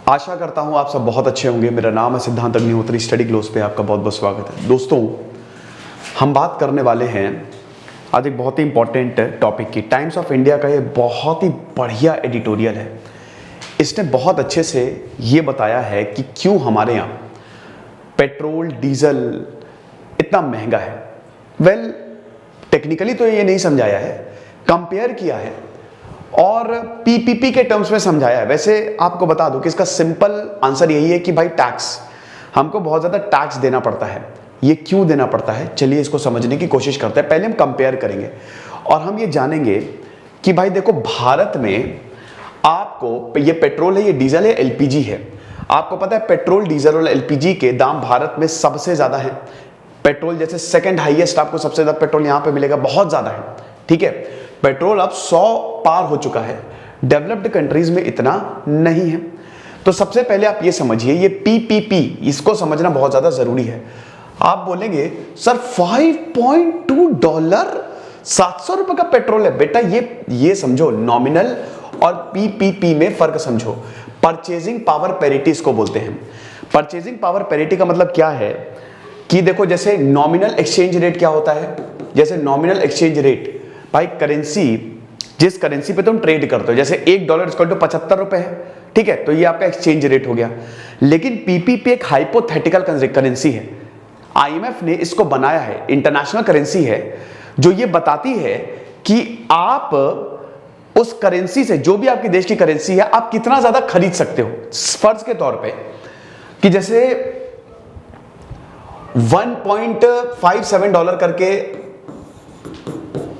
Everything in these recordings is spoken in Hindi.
आशा करता हूँ आप सब बहुत अच्छे होंगे। मेरा नाम है सिद्धांत अग्निहोत्री। स्टडी ग्लोस पे आपका बहुत बहुत स्वागत है। दोस्तों, हम बात करने वाले हैं आज एक बहुत ही इंपॉर्टेंट टॉपिक की। टाइम्स ऑफ इंडिया का ये बहुत ही बढ़िया एडिटोरियल है। इसने बहुत अच्छे से ये बताया है कि क्यों हमारे यहाँ पेट्रोल डीजल इतना महंगा है। वेल, टेक्निकली तो ये नहीं समझाया है, कंपेयर किया है और पीपीपी के टर्म्स में समझाया है। वैसे आपको बता दूं कि इसका सिंपल आंसर यही है कि भाई टैक्स, हमको बहुत ज़्यादा टैक्स देना पड़ता है। ये क्यों देना पड़ता है, चलिए इसको समझने की कोशिश करते हैं। पहले हम कंपेयर करेंगे और हम ये जानेंगे कि भाई देखो, भारत में आपको ये पेट्रोल है, ये डीजल है, एलपीजी है। आपको पता है पेट्रोल डीजल और एलपीजी के दाम भारत में सबसे ज़्यादा है। पेट्रोल जैसे सेकंड हाईएस्ट आपको सबसे ज़्यादा पेट्रोल यहाँ पे मिलेगा, बहुत ज़्यादा है। ठीक है, पेट्रोल अब 100 पार हो चुका है। डेवलप्ड कंट्रीज में इतना नहीं है। तो सबसे पहले आप ये समझिए, ये पीपीपी, इसको समझना बहुत ज्यादा जरूरी है। आप बोलेंगे सर $5.2 $700 का पेट्रोल है। बेटा ये समझो, नॉमिनल और पीपीपी में फर्क समझो। परचेजिंग पावर पैरिटी इसको बोलते हैं। परचेजिंग पावर पैरिटी का मतलब क्या है कि देखो, जैसे नॉमिनल एक्सचेंज रेट क्या होता है। जैसे नॉमिनल एक्सचेंज रेट, भाई करेंसी, जिस करेंसी पे तुम ट्रेड करते हो, जैसे $1 = ₹75 है। ठीक है, तो ये आपका एक्सचेंज रेट हो गया। लेकिन पीपीपी एक हाइपोथेटिकल करेंसी है। आईएमएफ ने इसको बनाया है, इंटरनेशनल करेंसी है, जो ये बताती है कि आप उस करेंसी से, जो भी आपके देश की करेंसी है, आप कितना ज्यादा खरीद सकते हो। फर्ज के तौर पे कि जैसे $1.57 करके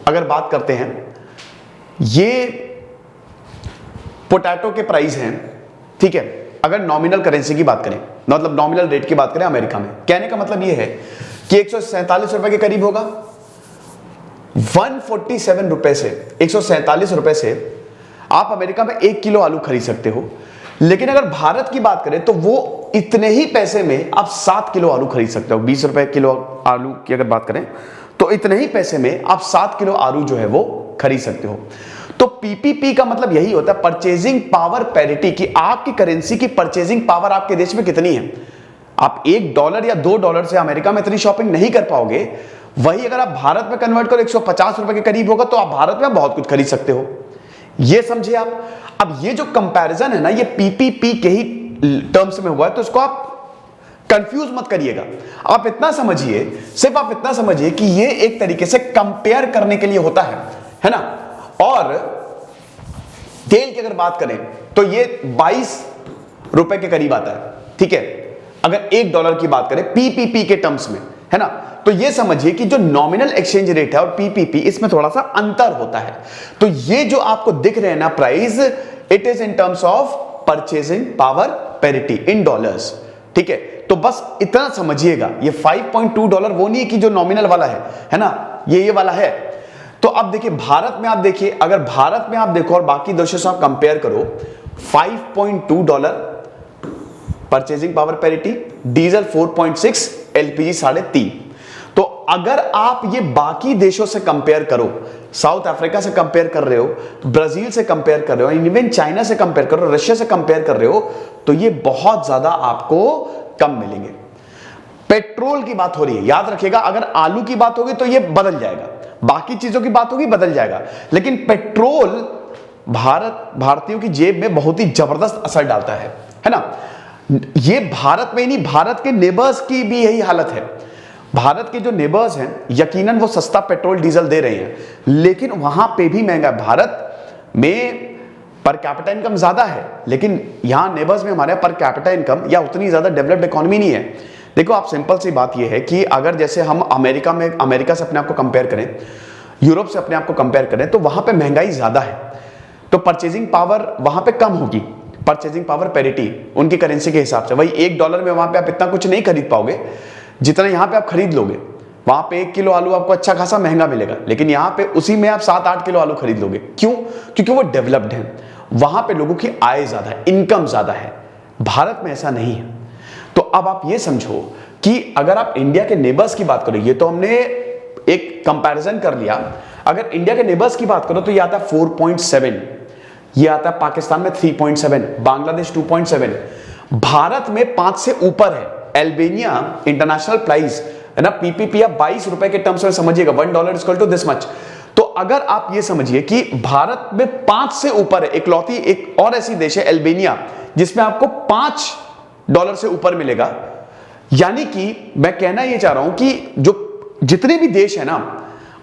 अगर बात करते हैं, ये पोटैटो के प्राइस हैं। ठीक है, अगर नॉमिनल करेंसी की बात करें, मतलब नॉमिनल रेट की बात करें अमेरिका में, कहने का मतलब ये है कि ₹147 के करीब होगा। 147 रुपए से, ₹147 से आप अमेरिका में 1 किलो आलू खरीद सकते हो। लेकिन अगर भारत की बात करें तो वो इतने ही पैसे में आप 7 किलो आलू खरीद सकते हो। 20 रुपए किलो आलू की अगर बात करें तो इतने ही पैसे में आप 7 किलो आलू जो है वो खरीद सकते हो। तो पीपीपी का मतलब यही होता है, परचेजिंग पावर पैरिटी, कि आपकी करेंसी की परचेजिंग पावर आपके देश में कितनी है। आप $1 या $2 से अमेरिका में इतनी शॉपिंग नहीं कर पाओगे। वही अगर आप भारत में कन्वर्ट करो, ₹150 के करीब होगा, तो आप भारत में बहुत कुछ खरीद सकते हो। ये समझे आप। अब ये जो कंपैरिजन है ना, ये पीपीपी के ही टर्म्स में हुआ है, तो इसको आप कंफ्यूज मत करिएगा। आप इतना समझिए, सिर्फ आप इतना समझिए कि ये एक तरीके से कंपेयर करने के लिए होता है ना। और तेल की अगर बात करें तो ये ₹22 के करीब आता है। ठीक है, अगर $1 की बात करें पीपीपी के टर्म्स में, है ना। तो ये समझिए कि जो नॉमिनल एक्सचेंज रेट है और पीपीपी, इसमें थोड़ा सा अंतर होता है। तो ये जो आपको दिख रहे हैं ना price, it is in terms of purchasing power parity in dollars. ठीक है, तो बस इतना समझिएगा, ये $5.2 वो नहीं है कि जो नॉमिनल वाला है ना, ये वाला है। तो अब देखिए, भारत में आप देखिए, अगर भारत में आप देखो और बाकी देशों से आप कंपेयर करो, $5.2 purchasing power parity, diesel 4.6, LPG 3.5। तो अगर आप ये बाकी देशों से कंपेयर करो, साउथ अफ्रीका से कंपेयर कर रहे हो, ब्राजील से कंपेयर कर रहे हो, इवन चाइना से कंपेयर कर रहे हो, रशिया से कंपेयर कर रहे हो, तो ये बहुत ज्यादा आपको कम मिलेंगे। पेट्रोल की बात हो रही है, याद रखिएगा। अगर आलू की बात होगी तो ये बदल जाएगा, बाकी चीजों की बात होगी बदल जाएगा, लेकिन पेट्रोल भारतीयों की जेब में बहुत ही जबरदस्त असर डालता है ना। ये भारत में ही नहीं, भारत के नेबर्स की भी यही हालत है। भारत के जो नेबर्स हैं, यकीनन वो सस्ता पेट्रोल डीजल दे रहे हैं, लेकिन वहां पे भी महंगा है। भारत में पर कैपिटा इनकम ज्यादा है, लेकिन यहां नेबर्स में हमारे पर कैपिटा इनकम या उतनी ज्यादा डेवलप्ड इकोनॉमी नहीं है। देखो, आप सिंपल सी बात यह है कि अगर जैसे हम अमेरिका से अपने आप को कंपेयर करें, यूरोप से अपने आप को कंपेयर करें, तो वहां पे महंगाई ज्यादा है, तो परचेजिंग पावर वहां पे कम होगी। परचेजिंग पावर पैरिटी उनकी करेंसी के हिसाब से, वही $1 में वहां पे आप इतना कुछ नहीं खरीद पाओगे जितना यहां पे आप खरीद लोगे। वहां पे 1 किलो आलू आपको अच्छा खासा महंगा मिलेगा, लेकिन यहां पे उसी में आप 7-8 किलो आलू खरीद लोगे। क्यों? क्योंकि वो डेवलप्ड है, वहां पे लोगों की आय ज्यादा है, इनकम ज्यादा है। भारत में ऐसा नहीं है। तो अब आप ये समझो कि अगर आप इंडिया के नेबर्स की बात करो, ये तो हमने एक कंपैरिजन कर लिया। अगर इंडिया के नेबर्स की बात करो तो ये आता है 4.7, ये आता है पाकिस्तान में 3.7, बांग्लादेश 2.7, भारत में 5 से ऊपर है। अल्बानिया इंटरनेशनल प्राइस है ना, पीपीपी आप 22 रुपए के टर्म्स में समझिएगा, $1 इक्वल टू दिस मच। तो अगर आप ये समझिए कि भारत में 5 से ऊपर है, इकलौती एक और ऐसी देश है अल्बानिया जिसमें आपको $5 से ऊपर मिलेगा। यानी कि मैं कहना ये चाह रहा हूं कि जो जितने भी देश है ना,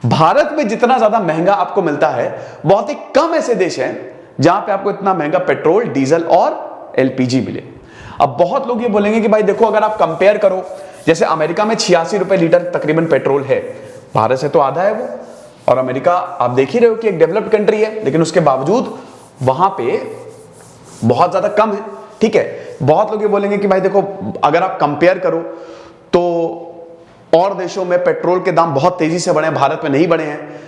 भारत में जितना ज्यादा महंगा आपको मिलता है, बहुत ही कम ऐसे देश हैं जहां पे आपको इतना महंगा पेट्रोल, डीजल और एलपीजी मिले। अब बहुत लोग ये बोलेंगे कि भाई देखो, अगर आप कंपेयर करो, जैसे अमेरिका में 86 रुपए लीटर तकरीबन पेट्रोल है, भारत से तो आधा है वो, और अमेरिका आप देख ही रहे हो कि एक डेवलप्ड कंट्री है, लेकिन उसके बावजूद वहां पे बहुत ज्यादा कम है। ठीक है, बहुत लोग ये बोलेंगे कि भाई देखो, अगर आप कंपेयर करो तो और देशों में पेट्रोल के दाम बहुत तेजी से बढ़े हैं, भारत में नहीं बढ़े हैं।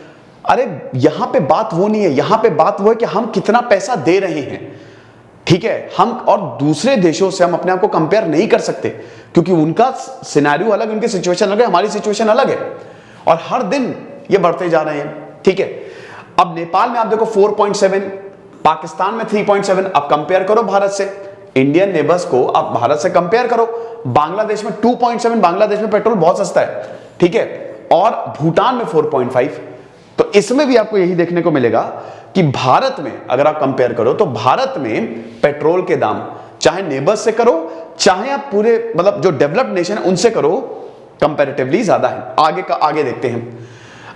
अरे यहां पे बात वो नहीं है, यहां पे बात वो है कि हम कितना पैसा दे रहे हैं। ठीक है, हम और दूसरे देशों से हम अपने आप को कंपेयर नहीं कर सकते, क्योंकि उनका सिनेरियो अलग, उनकी सिचुएशन अलग है, हमारी सिचुएशन अलग है, और हर दिन ये बढ़ते जा रहे हैं। ठीक है, अब नेपाल में आप देखो 4.7, पाकिस्तान में 3.7, अब कंपेयर करो भारत से, इंडियन नेबर्स को आप भारत से कंपेयर करो। बांग्लादेश में 2.7, बांग्लादेश में पेट्रोल बहुत सस्ता है। ठीक है, और भूटान में 4.5। तो इसमें भी आपको यही देखने को मिलेगा कि भारत में अगर आप कंपेयर करो तो भारत में पेट्रोल के दाम, चाहे नेबर्स से करो, चाहे आप पूरे मतलब जो डेवलप्ड नेशन है उनसे करो, कंपैरेटिवली ज्यादा है। आगे का आगे देखते हैं।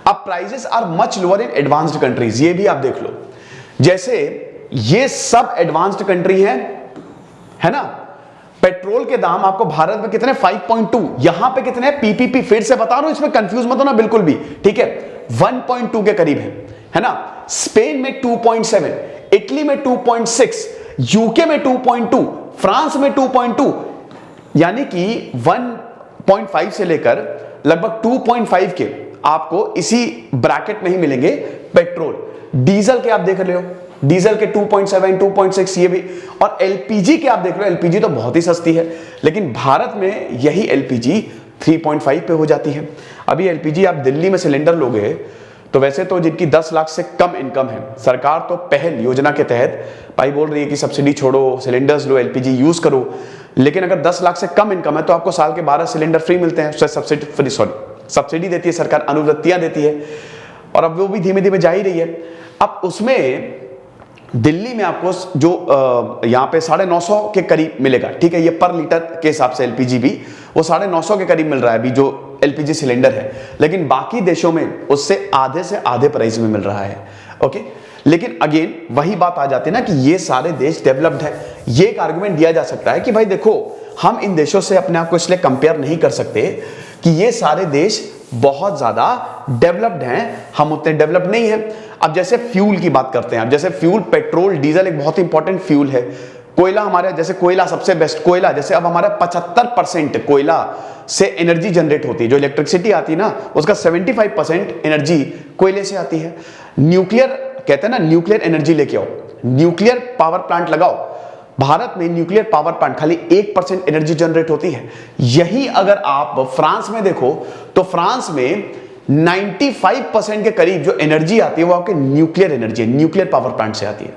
अब prices are much lower in advanced countries, ये भी आप देख लो। जैसे ये सब एडवांस्ड कंट्री है ना, पेट्रोल के दाम आपको भारत में कितने, 5.2, यहां पे कितने हैं, पीपीपी फिर से बता रहा हूं, इसमें कंफ्यूज मत होना बिल्कुल भी। ठीक है, 1.2 के करीब है ना। स्पेन में 2.7, इटली में 2.6, यूके में 2.2, फ्रांस में 2.2, यानी कि 1.5 से लेकर लगभग 2.5 के आपको इसी ब्रैकेट में ही मिलेंगे पेट्रोल। डीजल के आप देख रहे हो, डीजल के 2.7, 2.6 ये भी, और एलपीजी के आप देख रहे हो, एलपीजी तो बहुत ही सस्ती है, लेकिन भारत में यही एलपीजी 3.5 पे हो जाती है। अभी एलपीजी आप दिल्ली में सिलेंडर लोगे तो वैसे तो जिनकी 10 लाख से कम इनकम है, सरकार तो पहल योजना के तहत भाई बोल रही है कि सब्सिडी छोड़ो, सिलेंडर्स लो, एलपीजी यूज करो, लेकिन अगर 10 लाख से कम इनकम है तो आपको साल के 12 सिलेंडर फ्री मिलते हैं, सब्सिडी देती है सरकार, अनुवृत्तियां देती है, और अब वो भी धीमे धीमे जा ही रही है। अब उसमें दिल्ली में आपको जो यहाँ पे 950 के करीब मिलेगा। ठीक है, ये पर लीटर के हिसाब से एलपीजी भी वो 950 के करीब मिल रहा है अभी जो एलपीजी सिलेंडर है, लेकिन बाकी देशों में उससे आधे से आधे प्राइस में मिल रहा है। ओके, लेकिन अगेन वही बात आ जाती है ना कि ये सारे देश डेवलप्ड है। ये एक आर्गुमेंट दिया जा सकता है कि भाई देखो, हम इन देशों से अपने आप को इसलिए कंपेयर नहीं कर सकते कि ये सारे देश बहुत ज्यादा डेवलप्ड हैं, हम उतने डेवलप्ड नहीं हैं। अब जैसे फ्यूल की बात करते हैं, अब जैसे फ्यूल, पेट्रोल, डीजल एक बहुत इंपॉर्टेंट फ्यूल है। कोयला हमारे, जैसे कोयला सबसे बेस्ट, कोयला जैसे अब हमारा 75% कोयला से एनर्जी जनरेट होती है, जो इलेक्ट्रिसिटी आती है ना उसका 75% एनर्जी कोयले से आती है। न्यूक्लियर कहते हैं ना, न्यूक्लियर एनर्जी लेके आओ, न्यूक्लियर पावर प्लांट लगाओ। भारत में न्यूक्लियर पावर प्लांट खाली 1% एनर्जी जनरेट होती है। यही अगर आप फ्रांस में देखो तो फ्रांस में 95% के करीब जो एनर्जी आती है वो आपके न्यूक्लियर एनर्जी है, न्यूक्लियर पावर प्लांट से आती है।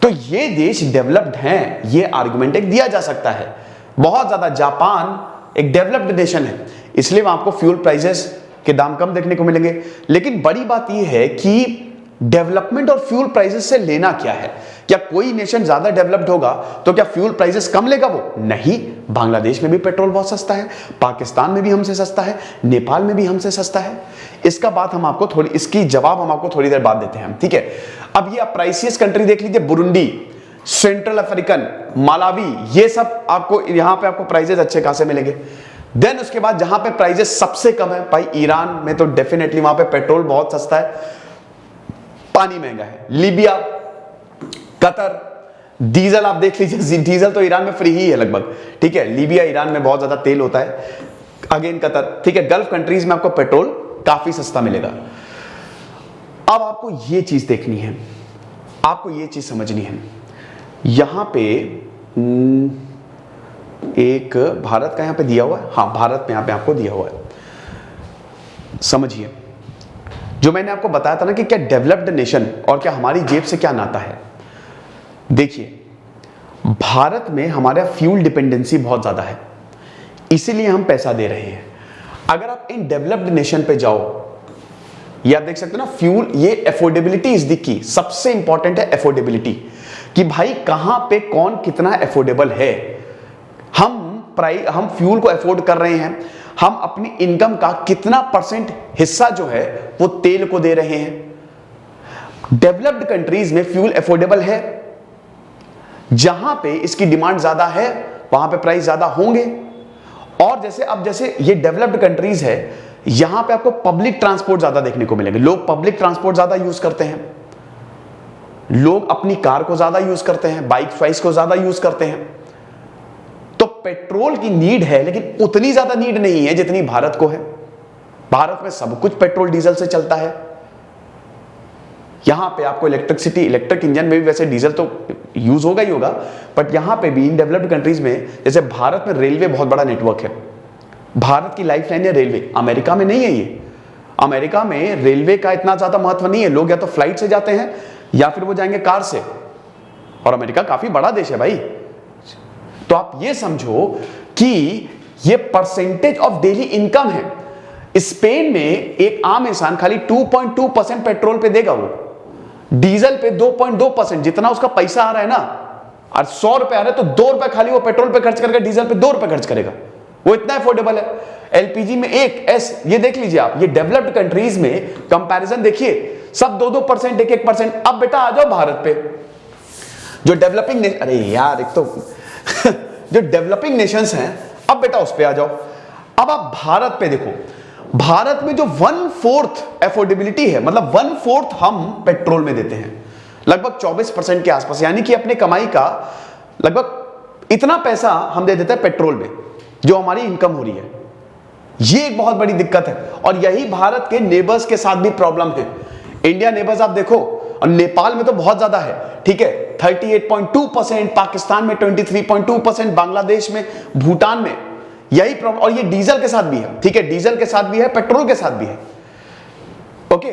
तो ये देश डेवलप्ड हैं, ये आर्गुमेंट एक दिया जा सकता है। बहुत ज्यादा, जापान एक डेवलप्ड नेशन है, इसलिए वहां आपको फ्यूल प्राइसेस के दाम कम देखने को मिलेंगे। लेकिन बड़ी बात यह है कि डेवलपमेंट और फ्यूल प्राइसेस से लेना क्या है? क्या कोई नेशन ज्यादा डेवलप्ड होगा तो क्या फ्यूल प्राइसेस कम लेगा वो? नहीं, बांग्लादेश में भी पेट्रोल बहुत सस्ता है, पाकिस्तान में भी हमसे सस्ता है, नेपाल में भी हमसे सस्ता है। इसका बात हम आपको थोड़ी, इसकी जवाब हम आपको थोड़ी देर बाद देते हैं, ठीक है। अब ये आप प्राइसियस कंट्री देख लीजिए, बुरुंडी, सेंट्रल अफ्रीकन, मालावी, ये सब आपको यहां पे आपको प्राइसेस अच्छे खासे मिलेंगे। देन उसके बाद जहां पे प्राइसेस सबसे कम है भाई, ईरान में तो डेफिनेटली वहां पे पेट्रोल बहुत सस्ता है, पानी महंगा है। लीबिया, कतर, डीजल आप देख लीजिए, डीजल तो ईरान में फ्री ही है लगभग, ठीक है। लीबिया, ईरान में बहुत ज्यादा तेल होता है, अगेन कतर, ठीक है। गल्फ कंट्रीज में आपको पेट्रोल काफी सस्ता मिलेगा। अब आपको ये चीज देखनी है, आपको ये चीज समझनी है। यहां पे एक भारत का यहां पे दिया हुआ है, हाँ भारत में यहां पे आपको दिया हुआ है, समझिए। जो मैंने आपको बताया था ना कि क्या डेवलप्ड नेशन और क्या हमारी जेब से क्या नाता है। देखिए, भारत में हमारा फ्यूल डिपेंडेंसी बहुत ज्यादा है, इसीलिए हम पैसा दे रहे हैं। अगर आप इन डेवलप्ड नेशन पे जाओ, ये आप देख सकते हो ना, फ्यूल, ये अफोर्डेबिलिटी इज द की, सबसे इंपॉर्टेंट है अफोर्डेबिलिटी, कि भाई कहां पे कौन कितना अफोर्डेबल है। हम फ्यूल को अफोर्ड कर रहे हैं, हम अपनी इनकम का कितना % हिस्सा जो है वो तेल को दे रहे हैं। डेवलप्ड कंट्रीज में फ्यूल अफोर्डेबल है, जहां पे इसकी डिमांड ज्यादा है वहां पे प्राइस ज्यादा होंगे। और जैसे ये डेवलप्ड कंट्रीज है, यहां पे आपको पब्लिक ट्रांसपोर्ट ज्यादा देखने को मिलेंगे, लोग पब्लिक ट्रांसपोर्ट ज्यादा यूज करते हैं, लोग अपनी कार को ज्यादा यूज करते हैं, बाइक वाइस को ज्यादा यूज करते हैं। तो पेट्रोल की नीड है, लेकिन उतनी ज्यादा नीड नहीं है जितनी भारत को है। भारत में सब कुछ पेट्रोल डीजल से चलता है। यहां पे आपको इलेक्ट्रिक इंजन में भी वैसे डीजल तो यूज होगा ही होगा, बट यहां पे भी इन डेवलप्ड कंट्रीज में, जैसे भारत में रेलवे बहुत बड़ा नेटवर्क है, भारत की लाइफलाइन है रेलवे। अमेरिका में नहीं है ये। अमेरिका में रेलवे का इतना ज्यादा महत्व नहीं है, लोग या तो फ्लाइट से जाते हैं या फिर वो जाएंगे कार से, और अमेरिका काफी बड़ा देश है भाई। तो आप ये समझो कि ये परसेंटेज ऑफ डेली इनकम है। स्पेन में एक आम इंसान खाली 2.2% पेट्रोल पे देगा, वो डीजल पे 2.2%, जितना उसका पैसा आ रहा है ना, और 100 रुपए आ रहे तो 2 रुपए खाली वो पेट्रोल पे खर्च करेगा, डीजल पे 2 रुपए खर्च करेगा। वो इतना अफोर्डेबल है। एलपीजी में ये देख लीजिए आप, ये डेवलप्ड कंट्रीज में कंपैरिजन देखिए, सब 2-2%, 1-1%। अब बेटा आ जाओ भारत पे, जो डेवलपिंग, अरे यार, एक तो जो डेवलपिंग नेशंस हैं, अब बेटा उस पे आ जाओ। अब आप भारत पे देखो, भारत में जो 1/4 अफोर्डेबिलिटी है, मतलब 1/4 हम पेट्रोल में देते हैं, लगभग 24% के आसपास, यानी कि अपने कमाई का लगभग इतना पैसा हम दे देते हैं पेट्रोल में, जो हमारी इनकम हो रही है। ये एक बहुत बड़ी दिक्कत है, और यही भारत के नेबर्स के साथ भी प्रॉब्लम है। इंडिया नेबर्स आप देखो, और नेपाल में तो बहुत ज्यादा है, ठीक है, 38.2%, पाकिस्तान में 23.2%, बांग्लादेश में, भूटान में यही प्रॉब्लम। और ये डीजल के साथ भी है, ठीक है, डीजल के साथ भी है, पेट्रोल के साथ भी है। ओके,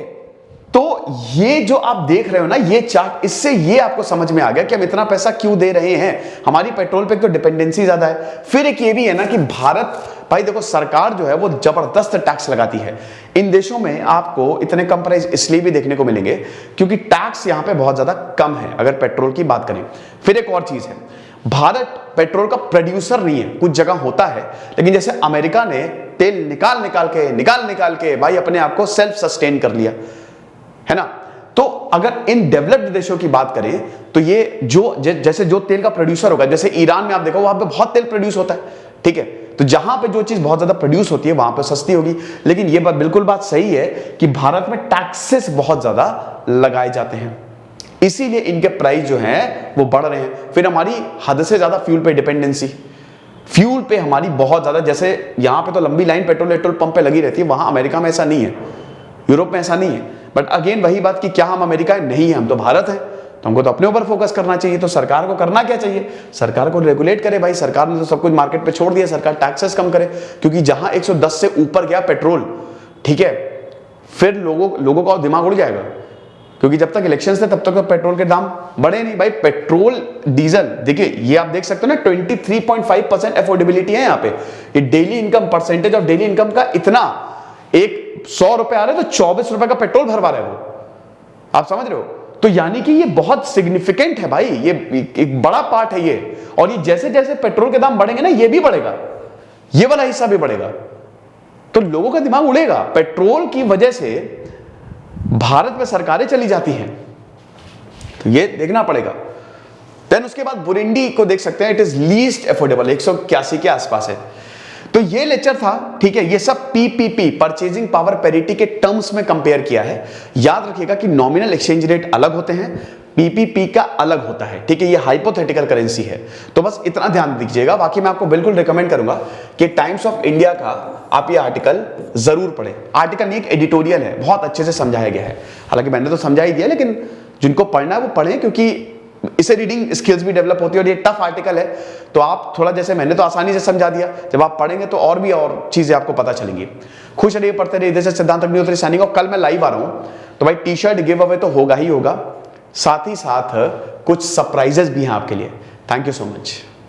तो ये जो आप देख रहे हो ना, ये चार्ट, इससे ये आपको समझ में आ गया कि हम इतना पैसा क्यों दे रहे हैं। हमारी पेट्रोल पे तो डिपेंडेंसी ज्यादा है। फिर एक ये भी है ना कि भारत, भाई देखो, सरकार जो है वो जबरदस्त टैक्स लगाती है। इन देशों में आपको इतने कम प्राइस इसलिए भी देखने को मिलेंगे क्योंकि टैक्स यहां पे बहुत ज्यादा कम है, अगर पेट्रोल की बात करें। फिर एक और चीज है, भारत पेट्रोल का प्रोड्यूसर नहीं है, कुछ जगह होता है, लेकिन जैसे अमेरिका ने तेल निकाल के भाई अपने आप को सेल्फ सस्टेन कर लिया है ना। तो अगर इन डेवलप्ड देशों की बात करें तो ये जैसे जो तेल का प्रोड्यूसर होगा, जैसे ईरान में आप देखो, वहां पे बहुत तेल प्रोड्यूस होता है, ठीक है, तो जहां पे जो चीज बहुत ज्यादा प्रोड्यूस होती है वहां पे सस्ती होगी। लेकिन ये बिल्कुल बात सही है कि भारत में टैक्सेस बहुत ज्यादा लगाए जाते हैं, इसीलिए इनके प्राइस जो हैं वो बढ़ रहे हैं। फिर हमारी हद से ज्यादा फ्यूल पे डिपेंडेंसी, फ्यूल पे हमारी बहुत ज्यादा, जैसे यहां पे तो लंबी लाइन पेट्रोल पंप पे लगी रहती है, वहां अमेरिका में ऐसा नहीं है, यूरोप में ऐसा नहीं है। बट अगेन वही बात कि क्या हम अमेरिका है? नहीं है, हम तो भारत है, तो हमको तो अपने ऊपर फोकस करना चाहिए। तो सरकार को करना क्या चाहिए? सरकार को रेगुलेट करे भाई। सरकार ने तो सब कुछ मार्केट पे छोड़ दिया, सरकार टैक्सेस कम करे, क्योंकि जहां 110 से ऊपर गया पेट्रोल, ठीक है, फिर लोगों का दिमाग उड़ जाएगा, क्योंकि जब तक इलेक्शंस थे तब तक तो पेट्रोल के दाम बढ़े नहीं भाई। पेट्रोल डीजल देखिए, ये आप देख सकते हो ना, 23.5% अफोर्डेबिलिटी है यहाँ पे। ये daily income, percentage of daily income का इतना, एक 100 रुपए आ रहे तो 24 रुपए का पेट्रोल भरवा रहे हो, आप समझ रहे हो? तो यानी कि ये बहुत सिग्निफिकेंट है भाई, ये एक बड़ा पार्ट है ये। और ये जैसे जैसे पेट्रोल के दाम बढ़ेंगे ना, ये भी बढ़ेगा, ये वाला हिस्सा भी बढ़ेगा, तो लोगों का दिमाग उड़ेगा। पेट्रोल की वजह से भारत में सरकारें चली जाती हैं, तो ये देखना पड़ेगा। देन उसके बाद बुरुंडी को देख सकते हैं, इट इज लीस्ट अफोर्डेबल, 181 के आसपास है। तो ये लेक्चर था, ठीक है, ये सब पीपीपी, परचेजिंग पावर पैरिटी के टर्म्स में कंपेयर किया है। याद रखिएगा कि नॉमिनल एक्सचेंज रेट अलग होते हैं, पीपीपी का अलग होता है, ठीक है, ये हाइपोथेटिकल करेंसी है, तो बस इतना ध्यान दीजिएगा। बाकी मैं आपको बिल्कुल रिकमेंड करूंगा कि टाइम्स ऑफ इंडिया का आप ये आर्टिकल जरूर पढ़ें। आर्टिकल नहीं, एक एडिटोरियल है, बहुत अच्छे से समझाया गया है। हालांकि मैंने तो समझा ही दिया, लेकिन जिनको पढ़ना है वो पढ़ें, क्योंकि इससे रीडिंग स्किल्स भी डेवलप होती है। और ये टफ आर्टिकल है, तो आप थोड़ा, जैसे मैंने तो आसानी से समझा दिया, जब आप पढ़ेंगे तो और भी और चीजें आपको पता चलेंगी। खुश रहिए, पढ़ते रहिए। इधर से सिद्धांत अग्निहोत्री साइनिंग ऑफ। कल मैं लाइव आ रहा हूं, तो भाई टी शर्ट गिव अवे तो होगा ही होगा, साथ ही साथ कुछ सरप्राइजेस भी हैं आपके लिए। Thank you so much.